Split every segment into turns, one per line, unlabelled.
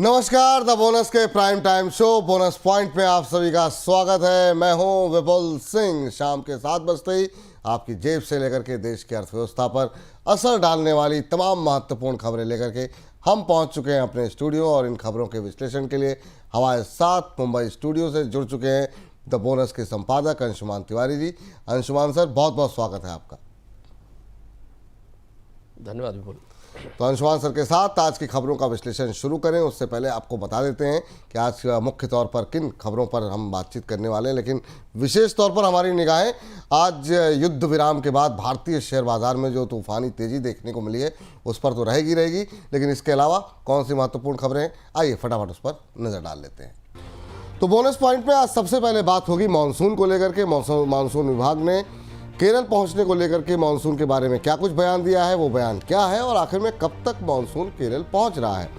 नमस्कार, the bonus के prime time show bonus point में आप सभी का स्वागत है। मैं हूं विपुल सिंह। शाम के 7 बजते ही आपकी जेब से लेकर के देश की अर्थव्यवस्था पर असर डालने वाली तमाम महत्वपूर्ण खबरें लेकर के हम पहुंच चुके हैं अपने स्टूडियो और इन खबरों के विश्लेषण के लिए हमारे साथ मुंबई स्टूडियो से जुड़ चुके हैं द बोनस के संपादक अंशुमान तिवारी जी। अंशुमान सर, बहुत बहुत स्वागत है आपका।
धन्यवाद विपुल।
तो अंशुमान सर के साथ आज की खबरों का विश्लेषण शुरू करें उससे पहले आपको बता देते हैं कि आज मुख्य तौर पर किन खबरों पर हम बातचीत करने वाले हैं, लेकिन विशेष तौर पर हमारी निगाहें आज युद्ध विराम के बाद भारतीय शेयर बाजार में जो तूफानी तेजी देखने को मिली है उस पर तो रहेगी, लेकिन इसके अलावा कौन सी महत्वपूर्ण खबरें हैं, आइए फटाफट उस पर नज़र डाल लेते हैं। तो बोनस पॉइंट में आज सबसे पहले बात होगी मानसून को लेकर के। मानसून विभाग ने केरल पहुंचने को लेकर के मानसून के बारे में क्या कुछ बयान दिया है, वो बयान क्या है और आखिर में कब तक मानसून केरल पहुंच रहा है,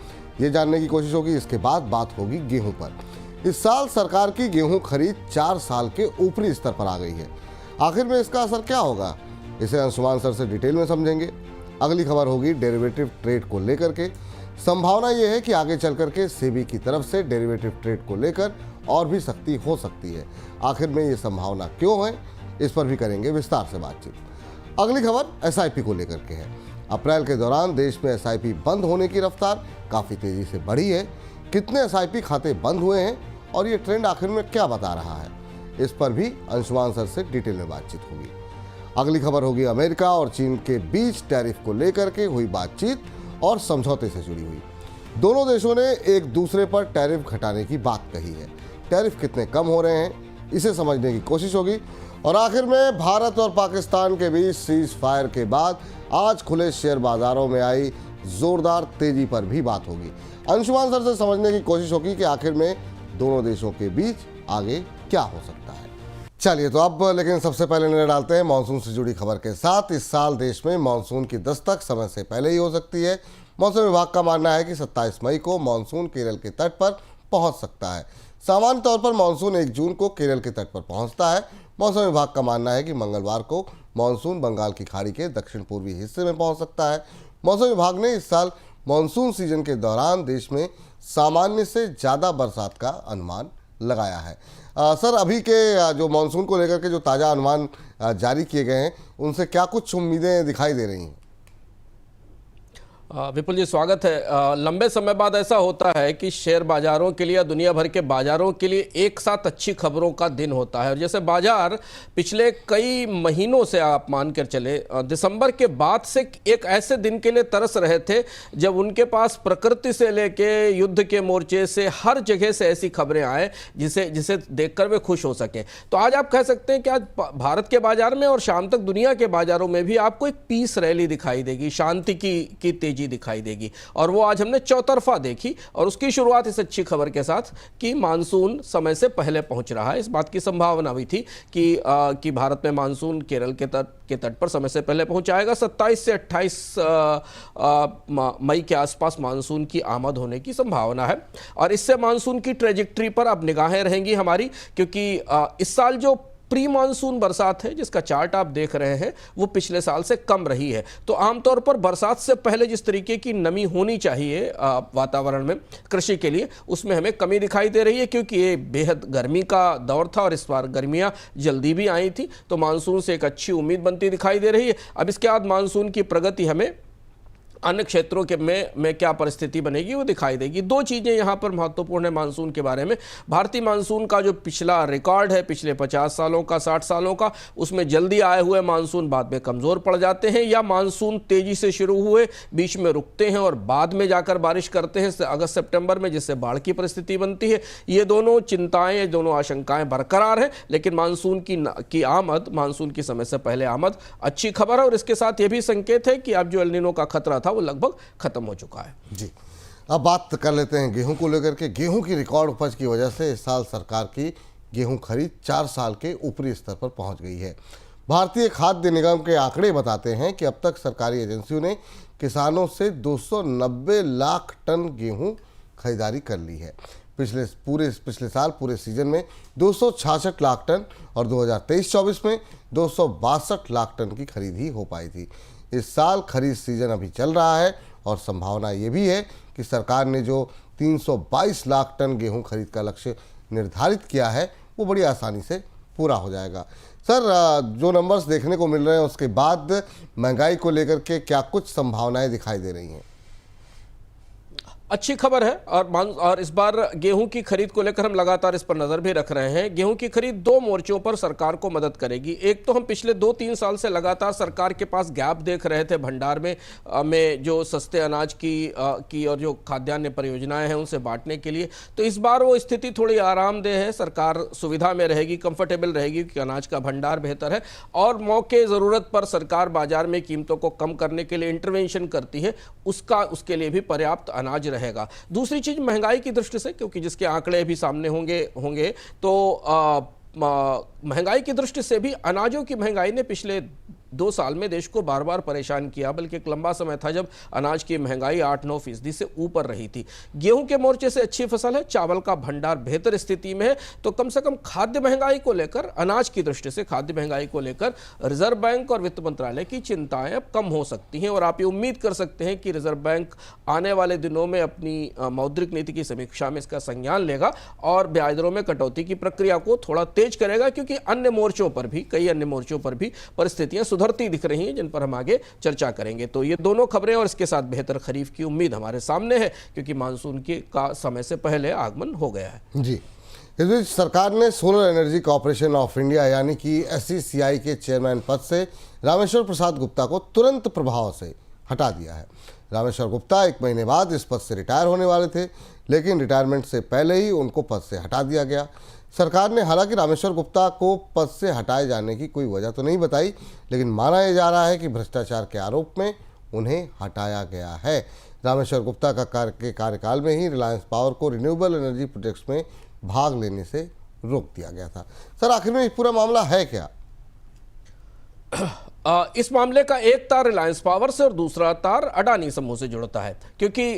ये जानने की कोशिश होगी। इसके बाद बात होगी गेहूं पर। इस साल सरकार की गेहूं खरीद 4 साल के ऊपरी स्तर पर आ गई है। आखिर में इसका असर क्या होगा, इसे अंशुमान सर से डिटेल में समझेंगे। अगली खबर होगी डेरिवेटिव ट्रेड को लेकर के। संभावना ये है कि आगे चल करके सेबी की तरफ से डेरिवेटिव ट्रेड को लेकर और भी सख्ती हो सकती है। आखिर में ये संभावना क्यों है, इस पर भी करेंगे विस्तार से बातचीत। अगली खबर एसआईपी को लेकर के है। अप्रैल के दौरान देश में एसआईपी बंद होने की रफ्तार काफ़ी तेज़ी से बढ़ी है। कितने एसआईपी खाते बंद हुए हैं और ये ट्रेंड आखिर में क्या बता रहा है, इस पर भी अंशुमान सर से डिटेल में बातचीत होगी। अगली खबर होगी अमेरिका और चीन के बीच टैरिफ को लेकर के हुई बातचीत और समझौते से जुड़ी हुई। दोनों देशों ने एक दूसरे पर टैरिफ घटाने की बात कही है। टैरिफ कितने कम हो रहे हैं, इसे समझने की कोशिश होगी। और आखिर में भारत और पाकिस्तान के बीच सीज फायर के बाद आज खुले शेयर बाजारों में आई जोरदार तेजी पर भी बात होगी। अंशुमान सर से समझने की कोशिश होगी कि आखिर में दोनों देशों के बीच आगे क्या हो सकता है। चलिए, तो अब लेकिन सबसे पहले नजर डालते हैं मानसून से जुड़ी खबर के साथ। इस साल देश में मानसून की दस्तक समय से पहले ही हो सकती है। मौसम विभाग का मानना है कि 27 मई को मानसून केरल के तट पर पहुंच सकता है। सामान्य तौर पर मानसून 1 जून को केरल के तट पर पहुंचता है। मौसम विभाग का मानना है कि मंगलवार को मानसून बंगाल की खाड़ी के दक्षिण पूर्वी हिस्से में पहुंच सकता है। मौसम विभाग ने इस साल मानसून सीजन के दौरान देश में सामान्य से ज़्यादा बरसात का अनुमान लगाया है। सर, अभी के जो मानसून को लेकर के जो ताज़ा अनुमान जारी किए गए हैं उनसे क्या कुछ उम्मीदें दिखाई दे रही हैं?
विपुल जी, स्वागत है। लंबे समय बाद ऐसा होता है कि शेयर बाजारों के लिए, दुनिया भर के बाजारों के लिए एक साथ अच्छी खबरों का दिन होता है। और जैसे बाजार पिछले कई महीनों से आप मान कर चले, दिसंबर के बाद से एक ऐसे दिन के लिए तरस रहे थे जब उनके पास प्रकृति से लेके युद्ध के मोर्चे से हर जगह से ऐसी खबरें आए जिसे देखकर वे खुश हो सकें। तो आज आप कह सकते हैं कि आज भारत के बाजार में और शाम तक दुनिया के बाजारों में भी आपको एक पीस रैली दिखाई देगी, शांति की तेजी दिखाई देगी। और वो आज हमने चौतरफा देखी। और उसकी शुरुआत इस अच्छी खबर के साथ कि मानसून समय से पहले पहुंच रहा है। इस बात की संभावना भी थी कि भारत में मानसून केरल के तट पर समय से पहले पहुंच जाएगा। 27 से 28 मई के आसपास मानसून की आमद होने की संभावना है। और इससे मानसून की ट्रेजेक्टरी पर अब निगाहें रहेंगी हमारी, क्योंकि इस साल जो प्री मानसून बरसात है जिसका चार्ट आप देख रहे हैं वो पिछले साल से कम रही है। तो आमतौर पर बरसात से पहले जिस तरीके की नमी होनी चाहिए वातावरण में कृषि के लिए, उसमें हमें कमी दिखाई दे रही है, क्योंकि ये बेहद गर्मी का दौर था और इस बार गर्मियां जल्दी भी आई थी। तो मानसून से एक अच्छी उम्मीद बनती दिखाई दे रही है। अब इसके बाद मानसून की प्रगति हमें अन्य क्षेत्रों के में क्या परिस्थिति बनेगी वो दिखाई देगी। 2 चीज़ें यहाँ पर महत्वपूर्ण है मानसून के बारे में। भारतीय मानसून का जो पिछला रिकॉर्ड है, पिछले 50 सालों का, 60 सालों का, उसमें जल्दी आए हुए मानसून बाद में कमज़ोर पड़ जाते हैं, या मानसून तेज़ी से शुरू हुए बीच में रुकते हैं और बाद में जाकर बारिश करते हैं अगस्त सितंबर में, जिससे बाढ़ की परिस्थिति बनती है। ये दोनों चिंताएँ, ये दोनों आशंकाएँ बरकरार हैं। लेकिन मानसून की आमद, मानसून की समय से पहले आमद अच्छी खबर है। और इसके साथ ये भी संकेत है कि अब जो एल नीनो का खतरा था वो लगभग खत्म हो चुका है।
जी, अब बात कर लेते हैं गेहूं को लेकर के। गेहूं की रिकॉर्ड उपज की वजह से इस साल सरकार की गेहूं खरीद 4 साल के ऊपरी स्तर पर पहुंच गई है। भारतीय खाद्य निगम के आंकड़े बताते हैं कि अब तक सरकारी एजेंसियों ने किसानों से 290 लाख टन गेहूं खरीदारी कर ली है। पिछले साल पूरे सीजन में 266 लाख टन और 2023-24 में 262 लाख टन की खरीद ही हो पाई थी। इस साल खरीद सीजन अभी चल रहा है और संभावना ये भी है कि सरकार ने जो 322 लाख टन गेहूं खरीद का लक्ष्य निर्धारित किया है वो बड़ी आसानी से पूरा हो जाएगा। सर, जो नंबर्स देखने को मिल रहे हैं उसके बाद महंगाई को लेकर के क्या कुछ संभावनाएं दिखाई दे रही हैं?
अच्छी खबर है। और इस बार गेहूं की खरीद को लेकर हम लगातार इस पर नजर भी रख रहे हैं। गेहूं की खरीद दो मोर्चों पर सरकार को मदद करेगी। एक तो हम पिछले 2-3 साल से लगातार सरकार के पास गैप देख रहे थे भंडार में जो सस्ते अनाज की और जो खाद्यान्न परियोजनाएं हैं उनसे बांटने के लिए। तो इस बार वो स्थिति थोड़ी आरामदेह है, सरकार सुविधा में रहेगी, कंफर्टेबल रहेगी कि अनाज का भंडार बेहतर है और मौके ज़रूरत पर सरकार बाजार में कीमतों को कम करने के लिए इंटरवेंशन करती है, उसके लिए भी पर्याप्त अनाज रहेगा। दूसरी चीज महंगाई की दृष्टि से, क्योंकि जिसके आंकड़े भी सामने होंगे तो महंगाई की दृष्टि से भी अनाजों की महंगाई ने पिछले 2 साल में देश को बार बार परेशान किया, बल्कि एक लंबा समय था जब अनाज की महंगाई 8-9% से ऊपर रही थी। गेहूं के मोर्चे से अच्छी फसल है, चावल का भंडार बेहतर स्थिति में है, तो कम से कम खाद्य महंगाई को लेकर, अनाज की दृष्टि से खाद्य महंगाई को लेकर रिजर्व बैंक और वित्त मंत्रालय की चिंताएं अब कम हो सकती हैं। और आप ये उम्मीद कर सकते हैं कि रिजर्व बैंक आने वाले दिनों में अपनी मौद्रिक नीति की समीक्षा में इसका संज्ञान लेगा और ब्याज दरों में कटौती की प्रक्रिया को थोड़ा तेज करेगा, क्योंकि अन्य मोर्चों पर भी, कई अन्य मोर्चों पर भी परिस्थितियां सुधरती दिख रही हैं, जिन पर हम आगे चर्चा करेंगे। तो ये दोनों खबरें और इसके साथ बेहतर खरीफ की उम्मीद हमारे सामने है, क्योंकि मानसून का समय से पहले आगमन हो गया है। जी,
इस बीच सरकार ने solar energy corporation of India यानी कि SECI के चेयरमैन पद से रामेश्वर प्रसाद गुप्ता को तुरंत प्रभाव से हटा दिया है। रामेश्वर गुप्ता 1 महीने बाद इस पद से रिटायर होने वाले थे, लेकिन रिटायरमेंट से पहले ही उनको पद से हटा दिया गया। सरकार ने हालांकि रामेश्वर गुप्ता को पद से हटाए जाने की कोई वजह तो नहीं बताई, लेकिन माना यह जा रहा है कि भ्रष्टाचार के आरोप में उन्हें हटाया गया है। रामेश्वर गुप्ता का कार्यकाल में ही रिलायंस पावर को रिन्यूएबल एनर्जी प्रोजेक्ट्स में भाग लेने से रोक दिया गया था। सर, आखिर में पूरा मामला है क्या?
इस मामले का एक तार रिलायंस पावर से और दूसरा तार अडानी समूह से जुड़ता है, क्योंकि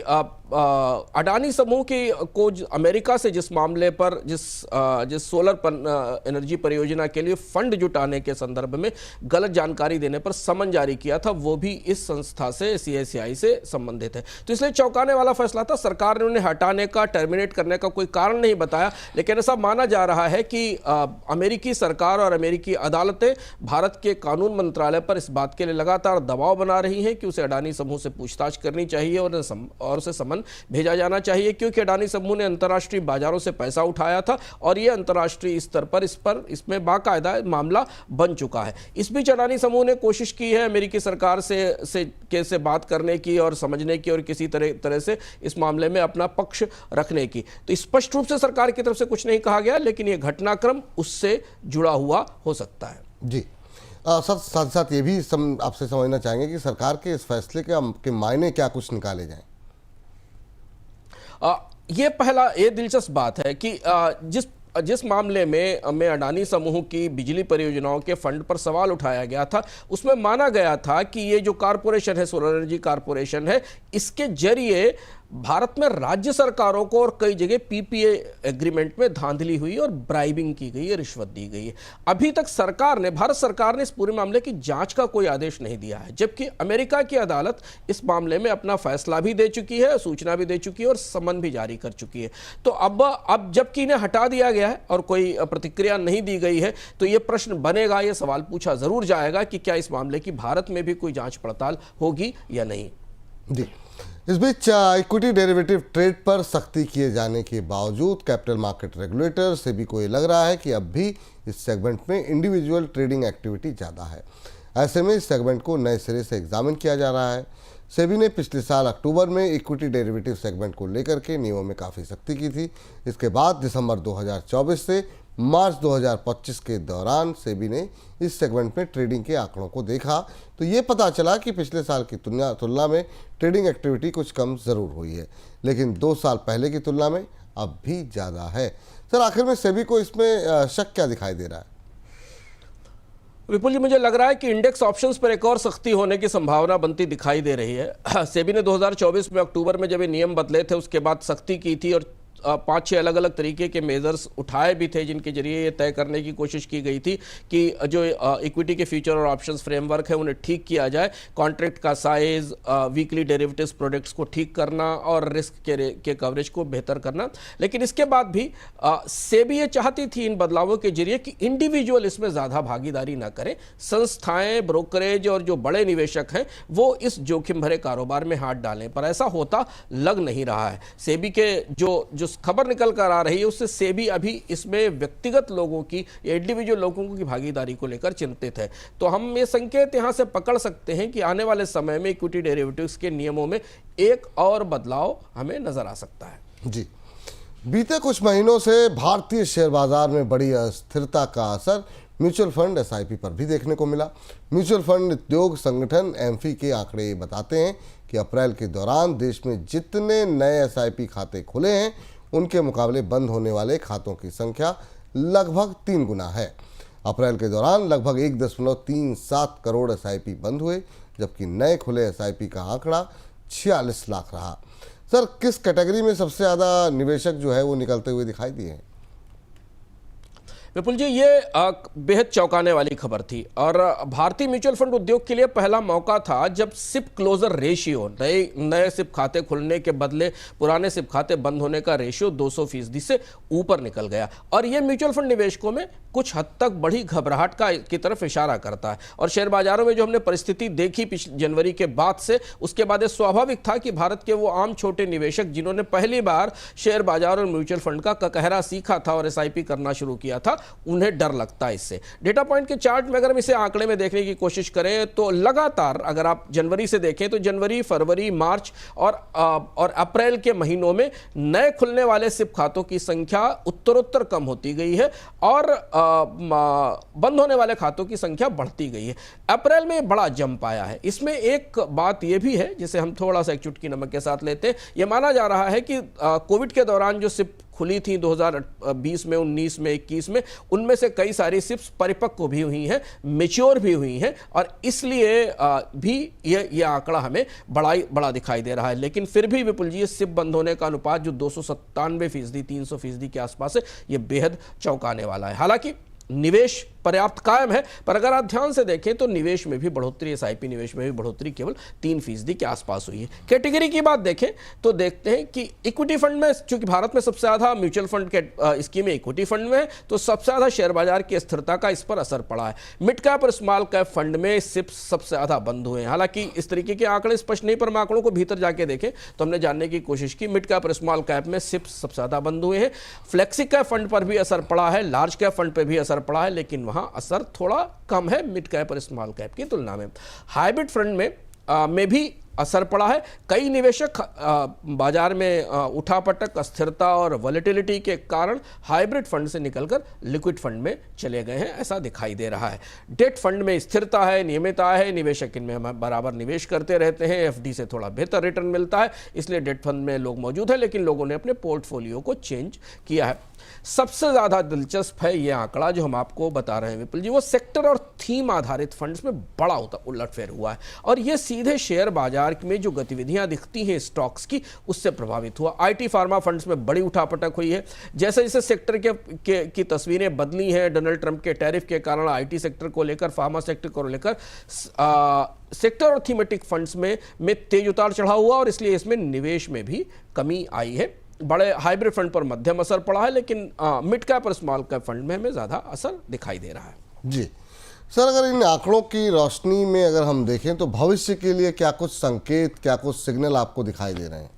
अडानी समूह को अमेरिका से जिस मामले पर जिस सोलर एनर्जी परियोजना के लिए फंड जुटाने के संदर्भ में गलत जानकारी देने पर समन जारी किया था, वो भी इस संस्था से SECI से संबंधित है। तो इसलिए चौंकाने वाला फैसला था। सरकार ने उन्हें हटाने का, टर्मिनेट करने का कोई कारण नहीं बताया, लेकिन ऐसा माना जा रहा है कि अमेरिकी सरकार और अमेरिकी अदालतें भारत के कानून मंत्रालय पर इस बात के लिए लगातार दबाव बना रही हैं कि उसे अडानी समूह से पूछताछ करनी चाहिए और उसे समन भेजा जाना चाहिए, क्योंकि अडानी समूह ने अंतर्राष्ट्रीय बाजारों से पैसा उठाया था और यह अंतर्राष्ट्रीय स्तर पर इसमें बाकायदा मामला बन चुका है। इस बीच अडानी समूह ने कोशिश की है अमेरिकी सरकार से बात करने की और समझने की और किसी तरह से इस मामले में अपना पक्ष रखने की। तो स्पष्ट रूप से सरकार की तरफ से कुछ नहीं कहा गया, लेकिन यह घटनाक्रम उससे जुड़ा हुआ हो सकता है।
जी, साथ साथ ये भी आपसे समझना चाहेंगे कि सरकार के इस फैसले के मायने क्या कुछ निकाले जाएं?
ये दिलचस्प बात है कि जिस मामले में अडानी समूह की बिजली परियोजनाओं के फंड पर सवाल उठाया गया था, उसमें माना गया था कि ये जो कॉरपोरेशन है, सोलर एनर्जी कॉरपोरेशन है, इसके जरिए भारत में राज्य सरकारों को और कई जगह PPA एग्रीमेंट में धांधली हुई और ब्राइबिंग की गई है, रिश्वत दी गई है। अभी तक भारत सरकार ने इस पूरे मामले की जांच का कोई आदेश नहीं दिया है, जबकि अमेरिका की अदालत इस मामले में अपना फैसला भी दे चुकी है, सूचना भी दे चुकी है और समन भी जारी कर चुकी है। तो अब जबकि इन्हें हटा दिया गया है और कोई प्रतिक्रिया नहीं दी गई है, तो यह प्रश्न बनेगा, यह सवाल पूछा जरूर जाएगा कि क्या इस मामले की भारत में भी कोई जांच पड़ताल होगी या नहीं।
जी, इस बीच इक्विटी डेरिवेटिव ट्रेड पर सख्ती किए जाने के बावजूद कैपिटल मार्केट रेगुलेटर SEBI को ये लग रहा है कि अब भी इस सेगमेंट में इंडिविजुअल ट्रेडिंग एक्टिविटी ज़्यादा है। ऐसे में इस सेगमेंट को नए सिरे से एग्जामिन किया जा रहा है। SEBI ने पिछले साल अक्टूबर में इक्विटी डेरिवेटिव सेगमेंट को लेकर के नियमों में काफ़ी सख्ती की थी। इसके बाद दिसंबर 2024 से मार्च 2025 के दौरान SEBI ने इस सेगमेंट में ट्रेडिंग के आंकड़ों को देखा, तो ये पता चला कि पिछले साल की तुलना में ट्रेडिंग एक्टिविटी कुछ कम ज़रूर हुई है, लेकिन 2 साल पहले की तुलना में अब भी ज़्यादा है। सर, आखिर में SEBI को इसमें शक क्या दिखाई दे रहा है?
विपुल जी, मुझे लग रहा है कि इंडेक्स ऑप्शंस पर एक और सख्ती होने की संभावना बनती दिखाई दे रही है। SEBI ने 2024 में अक्टूबर में जब ये नियम बदले थे, उसके बाद सख्ती की थी और 5-6 अलग अलग तरीके के मेजर्स उठाए भी थे, जिनके जरिए ये तय करने की कोशिश की गई थी कि जो इक्विटी के फ्यूचर और ऑप्शंस फ्रेमवर्क है उन्हें ठीक किया जाए, कॉन्ट्रैक्ट का साइज, वीकली डेरिवेटिव्स प्रोडक्ट्स को ठीक करना और रिस्क के कवरेज को बेहतर करना। लेकिन इसके बाद भी सेबी ये चाहती थी इन बदलावों के जरिए कि इंडिविजुअल इसमें ज़्यादा भागीदारी ना करें, संस्थाएं, ब्रोकरेज और जो बड़े निवेशक हैं वो इस जोखिम भरे कारोबार में हाथ डालें, पर ऐसा होता लग नहीं रहा है। सेबी के जो खबर निकल कर आ रही है उससे सेबी अभी इसमें व्यक्तिगत लोगों की या इंडिविजुअल लोगों की भागीदारी को लेकर चिंतित है। तो हम ये संकेत यहां से पकड़ सकते हैं कि आने वाले समय में इक्विटी डेरिवेटिव्स के नियमों में एक और बदलाव हमें नजर आ सकता है।
जी, बीते कुछ महीनों से भारतीय शेयर बाजार में बड़ी अस्थिरता का असर म्यूचुअल फंड एसआईपी पर भी देखने को मिला। म्यूचुअल फंड उद्योग संगठन एमफी के आंकड़े बताते हैं कि अप्रैल के दौरान देश में जितने नए एसआईपी खाते खुले हैं उनके मुकाबले बंद होने वाले खातों की संख्या लगभग 3 गुना है। अप्रैल के दौरान लगभग 1.37 करोड़ एसआईपी बंद हुए, जबकि नए खुले एसआईपी का आंकड़ा 46 लाख रहा। सर, किस कैटेगरी में सबसे ज़्यादा निवेशक जो है वो निकलते हुए दिखाई दिए हैं?
विपुल जी, ये बेहद चौंकाने वाली खबर थी और भारतीय म्यूचुअल फंड उद्योग के लिए पहला मौका था जब सिप क्लोजर रेशियो, नए सिप खाते खुलने के बदले पुराने सिप खाते बंद होने का रेशियो 200% से ऊपर निकल गया। और ये म्यूचुअल फंड निवेशकों में कुछ हद तक बड़ी घबराहट की तरफ इशारा करता है। और शेयर बाजारों में जो हमने परिस्थिति देखी जनवरी के बाद से, उसके बाद ये स्वाभाविक था कि भारत के वो आम छोटे निवेशक जिन्होंने पहली बार शेयर बाजार और म्यूचुअल फंड का ककहरा सीखा था और एसआईपी करना शुरू किया था, उन्हें डर लगता है इससे। डेटा पॉइंट के चार्ट में अगर हम इसे आंकड़े में देखने की कोशिश करें तो लगातार अगर आप जनवरी से देखें तो जनवरी, फरवरी, मार्च और अप्रैल के महीनों में नए खुलने वाले सिप खातों की संख्या उत्तरोत्तर कम होती गई है और बंद होने वाले खातों की संख्या बढ़ती गई है। अप्रैल में बड़ा जंप आया है। इसमें एक बात यह भी है जिसे हम थोड़ा सा एक चुटकी नमक के साथ लेते हैं। यह माना जा रहा है कि कोविड के दौरान जो सिप खुली थी 2020 में, 19 में, 21 में, उनमें से कई सारी सिप्स परिपक्व भी हुई हैं, मैच्योर भी हुई हैं और इसलिए भी ये आंकड़ा हमें बड़ा दिखाई दे रहा है। लेकिन फिर भी विपुल जी, ये सिप बंद होने का अनुपात जो 297%, 300% के आसपास है, ये बेहद चौंकाने वाला है। हालांकि निवेश पर्याप्त कायम है, पर अगर आप ध्यान से देखें तो निवेश में भी बढ़ोतरी, एसआईपी निवेश में भी बढ़ोतरी केवल 3% के आसपास हुई है। कैटेगरी की बात देखें तो देखते हैं कि इक्विटी फंड में, चूंकि भारत में सबसे ज्यादा म्यूचुअल फंड के स्कीमें इक्विटी फंड में है, तो सबसे ज्यादा शेयर बाजार की स्थिरता का इस पर असर पड़ा है। मिड कैप और स्मॉल कैप फंड में सिप्स सबसे ज्यादा बंद हुए हैं। हालांकि इस तरीके के आंकड़े स्पष्ट नहीं, पर आंकड़ों को भीतर जाके देखें तो हमने जानने की कोशिश की, मिड कैप और स्मॉल कैप में सिप्स सबसे ज्यादा बंद हुए हैं। फ्लेक्सी कैप फंड पर भी असर पड़ा है, लार्ज कैप फंड पर भी असर पड़ा है, लेकिन वहां असर थोड़ा कम है मिड कैप और स्मॉल कैप की तुलना में। हाइब्रिड फंड में भी असर पड़ा है। कई निवेशक बाजार में उठापटक, अस्थिरता और वॉलेटिलिटी के कारण हाइब्रिड फंड से निकलकर लिक्विड फंड में चले गए हैं, ऐसा दिखाई दे रहा है। डेट फंड में स्थिरता है, नियमितता है, निवेशक इनमें बराबर निवेश करते रहते हैं, एफडी से थोड़ा बेहतर रिटर्न मिलता है, इसलिए डेट फंड में लोग मौजूद हैं, लेकिन लोगों ने अपने पोर्टफोलियो को चेंज किया है। सबसे ज्यादा दिलचस्प है ये आंकड़ा जो हम आपको बता रहे हैं विपुल जी, वो सेक्टर और थीम आधारित फंड्स में बड़ा उलटफेर हुआ है और ये सीधे शेयर बाजार में जो गतिविधियां दिखती हैं स्टॉक्स की, उससे प्रभावित हुआ। आईटी फार्मा फंड्स में बड़ी उठापटक हुई है। जैसे जैसे सेक्टर की तस्वीरें बदली हैं डोनाल्ड ट्रंप के टैरिफ के कारण, आईटी सेक्टर को लेकर, फार्मा सेक्टर को लेकर सेक्टर और थीमेटिक फंड्स में तेज उतार चढ़ाव हुआ और इसलिए इसमें निवेश में भी कमी आई है। बड़े हाइब्रिड फंड पर मध्यम असर पड़ा है, लेकिन मिड कैप और स्मॉल कैप फंड में हमें ज़्यादा असर दिखाई दे रहा है।
जी सर, अगर इन आंकड़ों की रोशनी में अगर हम देखें तो भविष्य के लिए क्या कुछ संकेत, क्या कुछ सिग्नल आपको दिखाई दे रहे हैं?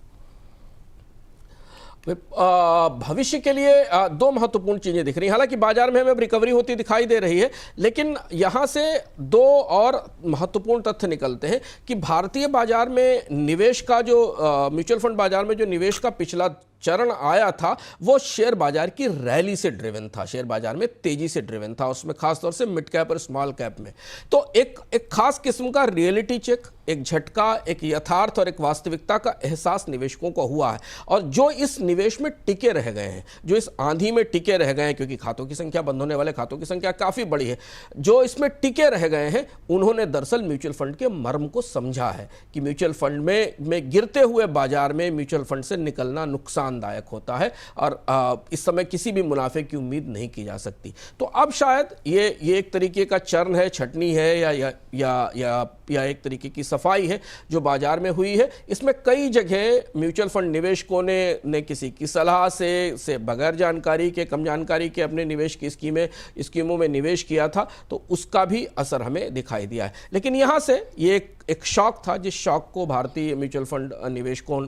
भविष्य के लिए दो महत्वपूर्ण चीजें दिख रही हैं। हालांकि बाजार में हमें रिकवरी होती दिखाई दे रही है, लेकिन यहां से दो और महत्वपूर्ण तथ्य निकलते हैं कि भारतीय बाजार में निवेश का जो म्यूचुअल फंड बाजार में जो निवेश का पिछला चरण आया था वो शेयर बाजार की रैली से ड्रिवन था, शेयर बाजार में तेजी से ड्रिवन था, उसमें खासतौर से मिड कैप और स्मॉल कैप में। तो एक खास किस्म का रियलिटी चेक, एक झटका, एक यथार्थ और एक वास्तविकता का एहसास निवेशकों को हुआ है और जो इस निवेश में टिके रह गए हैं, जो इस आंधी में टिके रह गए हैं, क्योंकि खातों की संख्या, बंद होने वाले खातों की संख्या काफी बड़ी है, जो इसमें टिके रह गए हैं उन्होंने दरअसल म्यूचुअल फंड के मर्म को समझा है कि म्यूचुअल फंड में गिरते हुए बाजार में म्यूचुअल फंड से निकलना नुकसान नुकसानदायक होता है और इस समय किसी भी मुनाफे की उम्मीद नहीं की जा सकती। तो अब शायद ये एक तरीके का चरण है, छटनी है या एक तरीके की सफाई है जो बाजार में हुई है। इसमें कई जगह म्यूचुअल फंड निवेशकों ने किसी की सलाह से बगैर जानकारी के, कम जानकारी के अपने निवेश की स्कीमों में निवेश किया था, तो उसका भी असर हमें दिखाई दिया है। लेकिन यहाँ से ये एक शौक था, जिस शौक को भारतीय म्यूचुअल फंड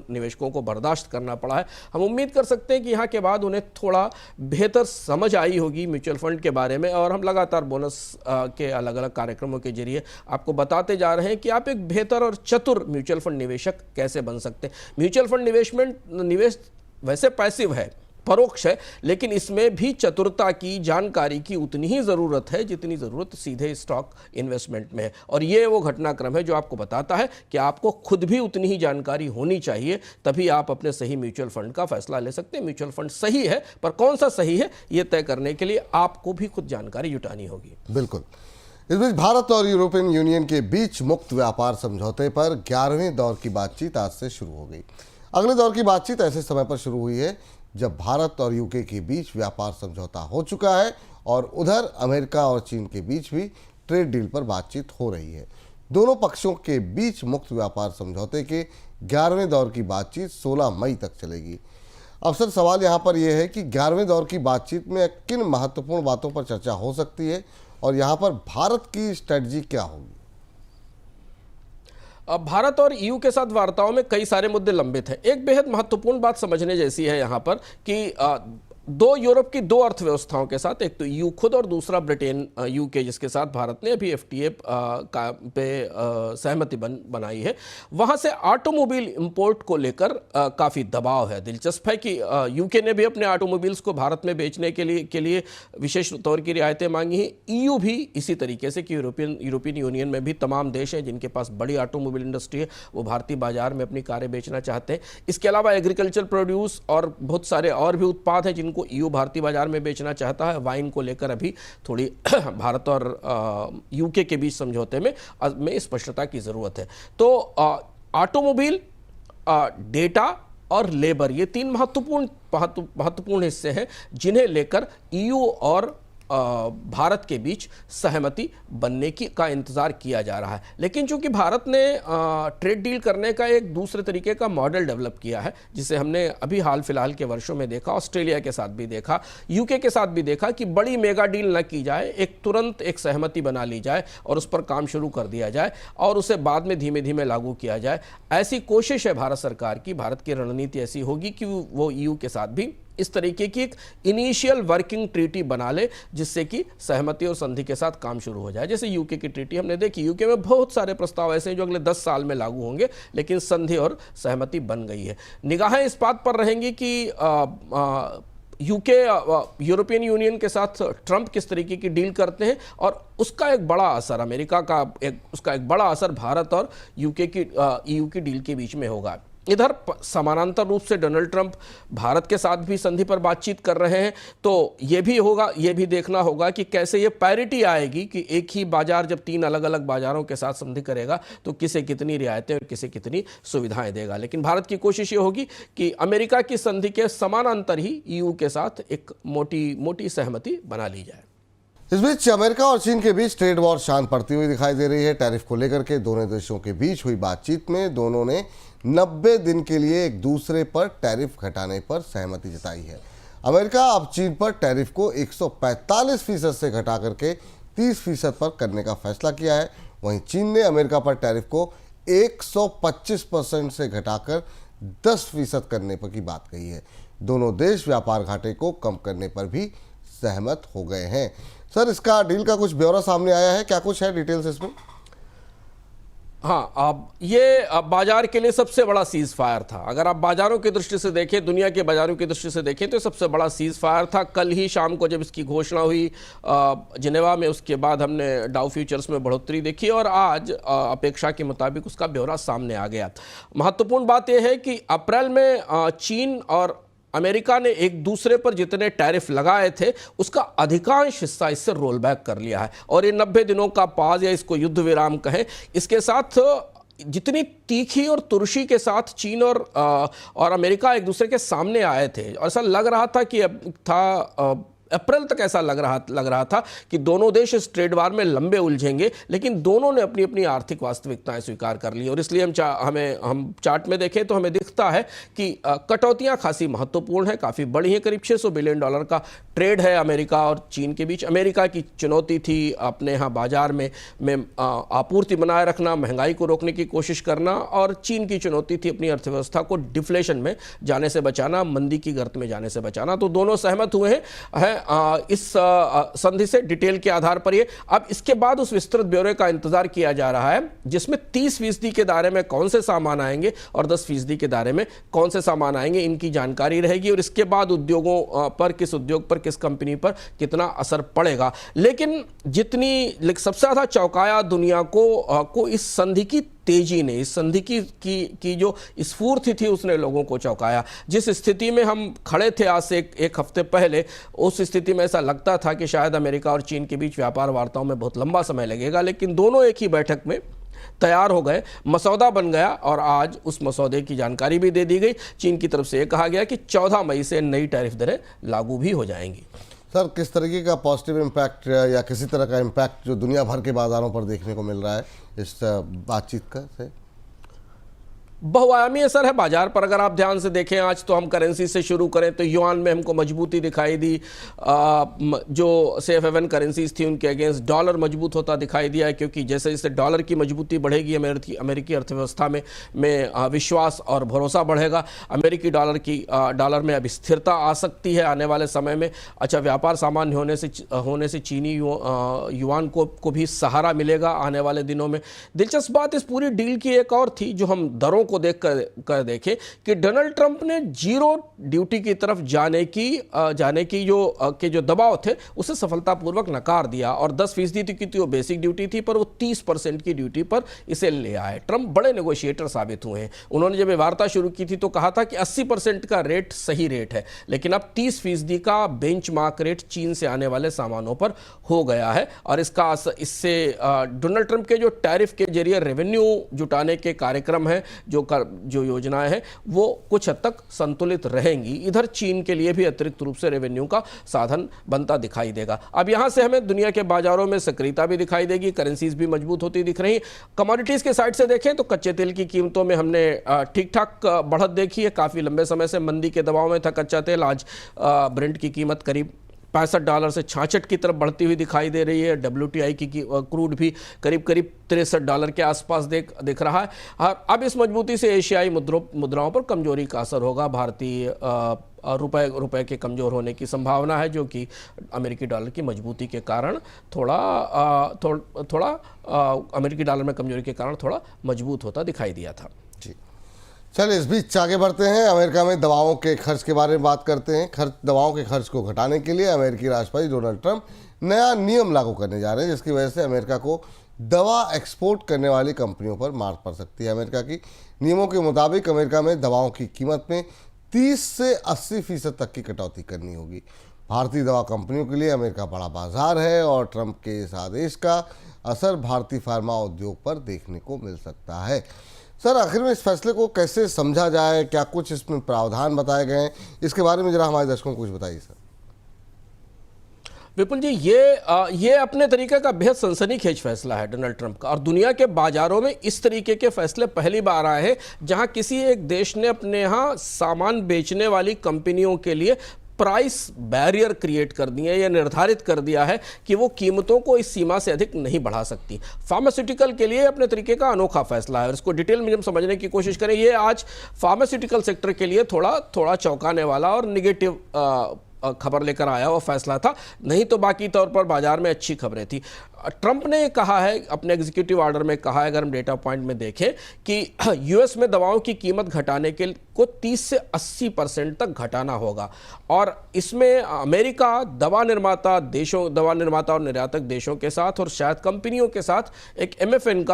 निवेशकों को बर्दाश्त करना पड़ा है। हम उम्मीद कर सकते हैं कि यहाँ के बाद उन्हें थोड़ा बेहतर समझ आई होगी म्यूचुअल फंड के बारे में, और हम लगातार बोनस के अलग अलग कार्यक्रमों के जरिए आपको बताते जा रहे हैं कि आप एक बेहतर और चतुर म्यूचुअल फंड निवेशक कैसे बन सकते हैं। म्यूचुअल फंड निवेश वैसे पैसिव है, परोक्ष है, लेकिन इसमें भी चतुरता की, जानकारी की उतनी ही ज़रूरत है जितनी ज़रूरत सीधे स्टॉक इन्वेस्टमेंट में है। और ये वो घटनाक्रम है जो आपको बताता है कि आपको खुद भी उतनी ही जानकारी होनी चाहिए, तभी आप अपने सही म्यूचुअल फंड का फैसला ले सकते हैं। म्यूचुअल फंड सही है, पर कौन सा सही है ये तय करने के लिए आपको भी खुद जानकारी जुटानी होगी।
बिल्कुल। इस बीच भारत और यूरोपियन यूनियन के बीच मुक्त व्यापार समझौते पर 11वें दौर की बातचीत आज से शुरू हो गई। अगले दौर की बातचीत ऐसे समय पर शुरू हुई है जब भारत और यूके के बीच व्यापार समझौता हो चुका है और उधर अमेरिका और चीन के बीच भी ट्रेड डील पर बातचीत हो रही है। दोनों पक्षों के बीच मुक्त व्यापार समझौते के 11वें दौर की बातचीत 16 मई तक चलेगी। अब सर, सवाल यहाँ पर यह है कि 11वें दौर की बातचीत में किन महत्वपूर्ण बातों पर चर्चा हो सकती है और यहाँ पर भारत की स्ट्रेटजी क्या होगी?
अब भारत और ईयू के साथ वार्ताओं में कई सारे मुद्दे लंबित हैं। एक बेहद महत्वपूर्ण बात समझने जैसी है यहाँ पर कि दो यूरोप की दो अर्थव्यवस्थाओं के साथ, एक तो ईयू खुद और दूसरा ब्रिटेन यूके, जिसके साथ भारत ने अभी एफटीए पे सहमति बनाई है, वहाँ से ऑटोमोबाइल इंपोर्ट को लेकर काफ़ी दबाव है। दिलचस्प है कि यूके ने भी अपने ऑटोमोबाइल्स को भारत में बेचने के लिए विशेष तौर की रियायतें मांगी हैं। ईयू भी इसी तरीके से कि यूरोपियन यूनियन में भी तमाम देश हैं जिनके पास बड़ी ऑटोमोबाइल इंडस्ट्री है, वो भारतीय बाजार में अपनी कारें बेचना चाहते हैं। इसके अलावा एग्रीकल्चर प्रोड्यूस और बहुत सारे और भी उत्पाद हैं जिनको ईयू भारतीय बाजार में बेचना चाहता है। वाइन को लेकर अभी थोड़ी भारत और यूके के बीच समझौते में स्पष्टता की जरूरत है। तो ऑटोमोबाइल, डेटा और लेबर, ये तीन महत्वपूर्ण हिस्से हैं जिन्हें लेकर ईयू और भारत के बीच सहमति बनने का इंतजार किया जा रहा है। लेकिन चूंकि भारत ने ट्रेड डील करने का एक दूसरे तरीके का मॉडल डेवलप किया है, जिसे हमने अभी हाल फिलहाल के वर्षों में देखा, ऑस्ट्रेलिया के साथ भी देखा, यूके के साथ भी देखा कि बड़ी मेगा डील न की जाए, तुरंत एक सहमति बना ली जाए और उस पर काम शुरू कर दिया जाए और उसे बाद में धीमे धीमे लागू किया जाए। ऐसी कोशिश है भारत सरकार की। भारत की रणनीति ऐसी होगी कि वो ईयू के साथ भी इस तरीके की एक इनिशियल वर्किंग ट्रीटी बना ले, जिससे कि सहमति और संधि के साथ काम शुरू हो जाए। जैसे यूके की ट्रीटी हमने देखी, यूके में बहुत सारे प्रस्ताव ऐसे हैं जो अगले 10 साल में लागू होंगे, लेकिन संधि और सहमति बन गई है। निगाहें इस बात पर रहेंगी कि यूके यूरोपियन यूनियन के साथ ट्रंप किस तरीके की डील करते हैं और उसका एक बड़ा असर अमेरिका का उसका एक बड़ा असर भारत और यूके की ईयू की डील के बीच में होगा। इधर समानांतर रूप से डोनाल्ड ट्रंप भारत के साथ भी संधि पर बातचीत कर रहे हैं, तो ये भी देखना होगा कि कैसे ये पैरिटी आएगी कि एक ही बाजार जब 3 अलग अलग बाजारों के साथ संधि करेगा तो किसे कितनी रियायतें और किसे कितनी सुविधाएं देगा। लेकिन भारत की कोशिश ये होगी कि अमेरिका की संधि के समानांतर ही ईयू के साथ एक मोटी सहमति बना ली जाए।
इस बीच अमेरिका और चीन के बीच ट्रेड वॉर शांत पड़ती हुई दिखाई दे रही है। टैरिफ को लेकर के दोनों देशों के बीच हुई बातचीत में दोनों ने 90 दिन के लिए एक दूसरे पर टैरिफ घटाने पर सहमति जताई है। अमेरिका अब चीन पर टैरिफ को 145% से घटा करके 30% पर करने का फैसला किया है। वहीं चीन ने अमेरिका पर टैरिफ को 125% से घटाकर 10% करने पर की बात कही है। दोनों देश व्यापार घाटे को कम करने पर भी सहमत हो गए हैं। सर, इसका डील का कुछ ब्यौरा सामने आया है, क्या कुछ है डिटेल्स इसमें?
हाँ, अब ये बाजार के लिए सबसे बड़ा सीज फायर था। अगर आप बाजारों की दृष्टि से देखें, दुनिया के बाजारों की दृष्टि से देखें, तो सबसे बड़ा सीज फायर था। कल ही शाम को जब इसकी घोषणा हुई जिनेवा में, उसके बाद हमने डाउ फ्यूचर्स में बढ़ोतरी देखी और आज अपेक्षा के मुताबिक उसका ब्यौरा सामने आ गया। महत्वपूर्ण बात यह है कि अप्रैल में चीन और अमेरिका ने एक दूसरे पर जितने टैरिफ लगाए थे उसका अधिकांश हिस्सा इससे रोल बैक कर लिया है और ये 90 दिनों का पाज या इसको युद्ध विराम कहें, इसके साथ जितनी तीखी और तुरशी के साथ चीन और अमेरिका एक दूसरे के सामने आए थे, और ऐसा लग रहा था कि अप्रैल तक ऐसा लग रहा था कि दोनों देश इस ट्रेड वार में लंबे उलझेंगे, लेकिन दोनों ने अपनी अपनी आर्थिक वास्तविकताएं स्वीकार कर ली। और इसलिए हम चार्ट में देखें तो हमें दिखता है कि कटौतियां खासी महत्वपूर्ण है, काफ़ी बड़ी हैं। करीब $600 बिलियन का ट्रेड है अमेरिका और चीन के बीच। अमेरिका की चुनौती थी अपने यहाँ बाजार में आपूर्ति बनाए रखना, महंगाई को रोकने की कोशिश करना, और चीन की चुनौती थी अपनी अर्थव्यवस्था को डिफ्लेशन में जाने से बचाना, मंदी की गर्त में जाने से बचाना। तो दोनों सहमत हुए हैं इस संधि से डिटेल के आधार पर। ये अब इसके बाद उस विस्तृत ब्यौरे का इंतजार किया जा रहा है, जिसमें 30% के दायरे में कौन से सामान आएंगे और 10% के दायरे में कौन से सामान आएंगे, इनकी जानकारी रहेगी। और इसके बाद उद्योगों पर, किस उद्योग पर, किस कंपनी पर कितना असर पड़ेगा। लेकिन सबसे ज्यादा चौंकाया दुनिया को इस संधि की तेजी ने, इस संधि की जो स्फूर्ति थी उसने लोगों को चौंकाया। जिस स्थिति में हम खड़े थे आज से एक हफ्ते पहले, उस स्थिति में ऐसा लगता था कि शायद अमेरिका और चीन के बीच व्यापार वार्ताओं में बहुत लंबा समय लगेगा, लेकिन दोनों एक ही बैठक में तैयार हो गए, मसौदा बन गया, और आज उस मसौदे की जानकारी भी दे दी गई। चीन की तरफ से यह कहा गया कि 14 मई से नई टैरिफ दरें लागू भी हो जाएंगी।
सर, किस तरीके का पॉजिटिव इम्पैक्ट या किसी तरह का इम्पैक्ट जो दुनिया भर के बाज़ारों पर देखने को मिल रहा है इस बातचीत का से?
बहुआयामी असर है बाजार पर। अगर आप ध्यान से देखें, आज तो हम करेंसी से शुरू करें तो युआन में हमको मजबूती दिखाई दी। जो सेफ हेवन करेंसीज थी उनके अगेंस्ट डॉलर मजबूत होता दिखाई दिया है, क्योंकि जैसे जैसे डॉलर की मजबूती बढ़ेगी, अमेरिकी अर्थव्यवस्था में विश्वास और भरोसा बढ़ेगा। अमेरिकी डॉलर में अब स्थिरता आ सकती है आने वाले समय में। अच्छा, व्यापार सामान्य होने से चीनी युआन को भी सहारा मिलेगा आने वाले दिनों में। दिलचस्प बात इस पूरी डील की एक और थी, जो हम दरों को देख कर देखें, कि डोनाल्ड ट्रंप ने जीरो ड्यूटी की तरफ जाने की जो दबाव थे उसे सफलतापूर्वक नकार दिया, और 10% की तो बेसिक ड्यूटी थी, पर वो 30% की ड्यूटी पर इसे ले आए। ट्रंप बड़े नेगोशिएटर साबित हुए हैं। उन्होंने जब ये वार्ता शुरू की थी तो कहा था कि 80% का रेट सही रेट है, लेकिन अब 30% का बेंचमार्क रेट चीन से आने वाले सामानों पर हो गया है। और इससे डोनाल्ड ट्रंप के जो टैरिफ के जरिए रेवेन्यू जुटाने के कार्यक्रम हैं, जो योजनाएं हैं, वो कुछ हद तक संतुलित रहेंगी। इधर चीन के लिए भी अतिरिक्त रूप से रेवेन्यू का साधन बनता दिखाई देगा। अब यहां से हमें दुनिया के बाजारों में सक्रियता भी दिखाई देगी, करेंसीज भी मजबूत होती दिख रही। कमोडिटीज के साइड से देखें तो कच्चे तेल की कीमतों में हमने ठीक ठाक बढ़त देखी है। काफी लंबे समय से मंदी के दबाव में था कच्चा तेल। आज ब्रेंट की कीमत करीब $65 से $66 की तरफ बढ़ती हुई दिखाई दे रही है। WTI की क्रूड भी करीब $63 के आसपास दिख रहा है। अब इस मजबूती से एशियाई मुद्राओं पर कमजोरी का असर होगा। भारतीय रुपए के कमजोर होने की संभावना है, जो कि अमेरिकी डॉलर की मजबूती के कारण थोड़ा अमेरिकी डॉलर में कमजोरी के कारण थोड़ा मजबूत होता दिखाई दिया था।
जी, चलिए इस बीच आगे बढ़ते हैं। अमेरिका में दवाओं के खर्च के बारे में बात करते हैं। दवाओं के खर्च को घटाने के लिए अमेरिकी राष्ट्रपति डोनाल्ड ट्रंप नया नियम लागू करने जा रहे हैं, जिसकी वजह से अमेरिका को दवा एक्सपोर्ट करने वाली कंपनियों पर मार पड़ सकती है। अमेरिका की नियमों के मुताबिक अमेरिका में दवाओं की कीमत में 30 से 80% तक की कटौती करनी होगी। भारतीय दवा कंपनियों के लिए अमेरिका बड़ा बाजार है, और ट्रंप के इस आदेश का असर भारतीय फार्मा उद्योग पर देखने को मिल सकता है। सर, आखिर में इस फैसले को कैसे समझा जाए? क्या कुछ इसमें प्रावधान बताए गए हैं? इसके बारे में जरा हमारे दर्शकों को कुछ बताइए सर।
विपुल जी, ये अपने तरीके का बेहद सनसनीखेज फैसला है डोनाल्ड ट्रंप का, और दुनिया के बाजारों में इस तरीके के फैसले पहली बार आए हैं, जहां किसी एक देश ने अपने यहाँ सामान बेचने वाली कंपनियों के लिए प्राइस बैरियर क्रिएट कर दिए, या निर्धारित कर दिया है कि वो कीमतों को इस सीमा से अधिक नहीं बढ़ा सकती। फार्मास्यूटिकल के लिए अपने तरीके का अनोखा फैसला है, और इसको डिटेल में हम समझने की कोशिश करें। ये आज फार्मास्यूटिकल सेक्टर के लिए थोड़ा चौंकाने वाला और निगेटिव खबर लेकर आया हुआ फैसला था, नहीं तो बाकी तौर पर बाजार में अच्छी खबरें थी। ट्रंप ने कहा है, अपने एग्जीक्यूटिव ऑर्डर में कहा है, अगर हम डेटा पॉइंट में देखें, कि यूएस में दवाओं की कीमत घटाने के को 30 से 80% तक घटाना होगा, और इसमें अमेरिका दवा निर्माता और निर्यातक देशों के साथ और शायद कंपनियों के साथ एक MFN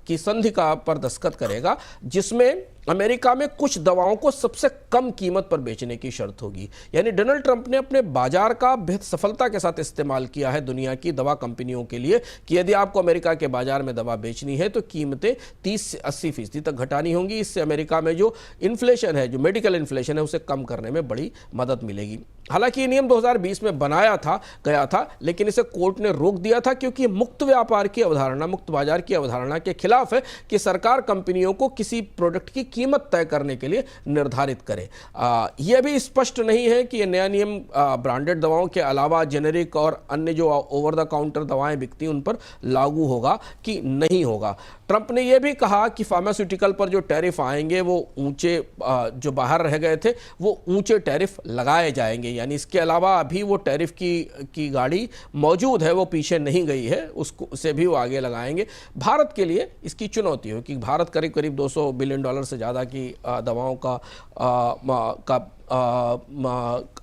की संधि पर दस्तखत करेगा, जिसमें अमेरिका में कुछ दवाओं को सबसे कम कीमत पर बेचने की शर्त होगी। यानी डोनाल्ड ट्रंप ने अपने बाजार का बेहद सफलता के साथ इस्तेमाल किया है दुनिया की दवा कंपनियों के लिए कि यदि आपको अमेरिका के बाजार में दवा बेचनी है तो कीमतें 30 से 80% तक घटानी होंगी। इससे अमेरिका में जो इन्फ्लेशन है, जो मेडिकल इन्फ्लेशन है, उसे कम करने में बड़ी मदद मिलेगी। हालांकि ये नियम 2020 में बनाया गया था, लेकिन इसे कोर्ट ने रोक दिया था क्योंकि मुक्त व्यापार की अवधारणा, मुक्त बाजार की अवधारणा के खिलाफ है कि सरकार कंपनियों को किसी प्रोडक्ट की कीमत तय करने के लिए निर्धारित करे। यह भी स्पष्ट नहीं है कि यह नया नियम ब्रांडेड दवाओं के अलावा जेनेरिक और अन्य जो ओवर द काउंटर दवाएं बिकती हैं उन पर लागू होगा कि नहीं होगा। ट्रंप ने यह भी कहा कि फार्मास्यूटिकल पर जो टैरिफ आएंगे वो ऊंचे, जो बाहर रह गए थे वो ऊंचे टैरिफ लगाए जाएंगे। यानी इसके अलावा अभी वो टैरिफ की गाड़ी मौजूद है, वो पीछे नहीं गई है, उससे भी वो आगे लगाएंगे। भारत के लिए इसकी चुनौती हो कि भारत करीब करीब $200 बिलियन से ज़्यादा की दवाओं का